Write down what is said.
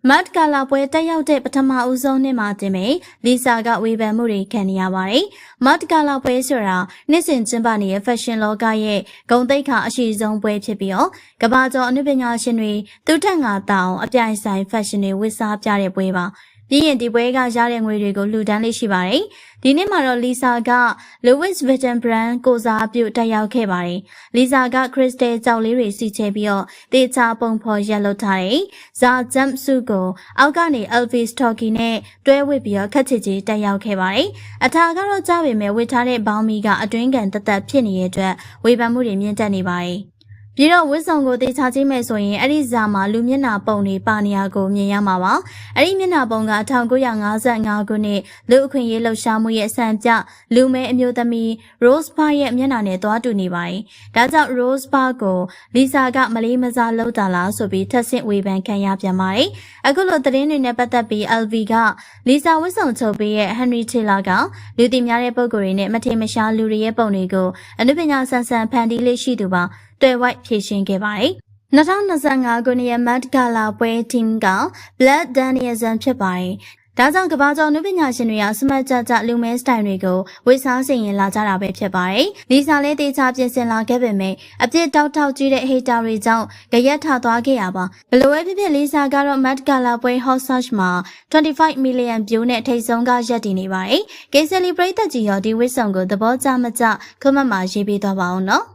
မတ်ကာလာပွဲတက်ရောက်တဲ့ပထမဦးဆုံးနှစ်မှာတင်ပေလီဆာကဝေဖန်မှုတွေခံနေရပါတယ်။မတ်ကာလာပွဲဆိုတာနှစ်စဉ်ကျင်းပနေတဲ့ဖက်ရှင်လောကရဲ့ဂုဏ်သိက္ခာအရှိဆုံးပွဲဖြစ်ပြီးတော့ကမ္ဘာကျော်အနုပညာရှင်တွေသူထက်ငါတောင်အပြိုင်ဆိုင်ဖက်ရှင်တွေဝတ်စားပြတဲ့ပွဲပါ။ပြီးရင်ဒီပွဲကရတဲ့ငွေတွေကိုလှူဒန်းလေးရှိပါတယ်။ဒီနေ့မှာတော့လီဆာက Louis Vuitton brand ကိုစားပြုတက်ရောက်ခဲ့ပါတယ်။လီဆာကခရစ်စတယ်ကြောက်လေးတွေစီချဲပြီးတော့တေချာပုံဖော်ရက်လုပ်ထားတယ်။ဇာဂျမ်စုကိုအောက်ကနေ Elvis Toki နဲ့တွဲဝစ်ပြီးတော့ခက်ချစ်ကြီးတက်ရောက်ခဲ့ပါတယ်။အထာကတော့ကြားပေမဲ့ဝစ်ထားတဲ့ဘောင်းမီကအတွင်းကန်တက်တက်ဖြစ်နေတဲ့အတွက်ဝေဖန်မှုတွေမြင့်တက်နေပါတယ်။ပြီးတော့ဝစ်ဆောင်ကိုတေချာကြည့်မယ်ဆိုရင်အဲ့ဒီဇာမှာလူမျက်နှာပုံတွေပါနေရကိုမြင်ရမှာပါအဲ့ဒီမျက်နှာပုံက1955ခုနှစ်လူအခွင့်အရေးလှုပ်ရှားမှုရဲ့စံပြလူမဲအမျိုးသမီး Rose Park ရဲ့မျက်နှာနဲ့တွားတူနေပါတယ်ဒါကြောင့် Rose Park ကိုလီဆာကမလေးမစားလှုပ်တာလားဆိုပြီးထပ်ဆင့်ဝေဖန်ခံရပြန်ပါတယ်အခုလိုသတင်းတွေနဲ့ပတ်သက်ပြီး LV ကလီဆာဝစ်ဆောင်ချုပ်ပေးရဲ့ Henry Taylor ကလူသိများတဲ့ပုံကိုယ်တွေနဲ့မထေမရှားလူတွေရဲ့ပုံတွေကိုအနုပညာဆန်ဆန်ဖန်တီးလေးရှိသူပါတွယ်ဝိုက်ဖြည့်ရှင်းခဲ့ပါတယ်။2025ခုနှစ်ရဲ့ Met Gala ပွဲ team က Blood Danielson ဖြစ်ပါတယ်။ဒါကြောင့်ကမ္ဘာကျော်နုပညာရှင်တွေကစမတ်ကြလူမဲစတိုင်တွေကိုဝေစားစင်ရင်လာကြတာပဲဖြစ်ပါတယ်။လီဆာလည်းတေချာပြင်ဆင်လာခဲ့ပေမဲ့အပြစ်တောက်ထောက်ကြီးတဲ့ဟေတာတွေကြောင့်ကြရက်ထသွားခဲ့ရပါ။ဘလိုပဲဖြစ်ဖြစ်လီဆာကတော့ Met Gala ပွဲ Hot Search မှာ25 million view နဲ့ထိပ်ဆုံးကရပ်တည်နေပါတယ်။ကေဆယ်လီပရိသတ်ကြီးရောဒီဝစ်ဆောင်ကိုသဘောကျမကျခွင့်မမှာရေးပေးသွားပါအောင်နော်။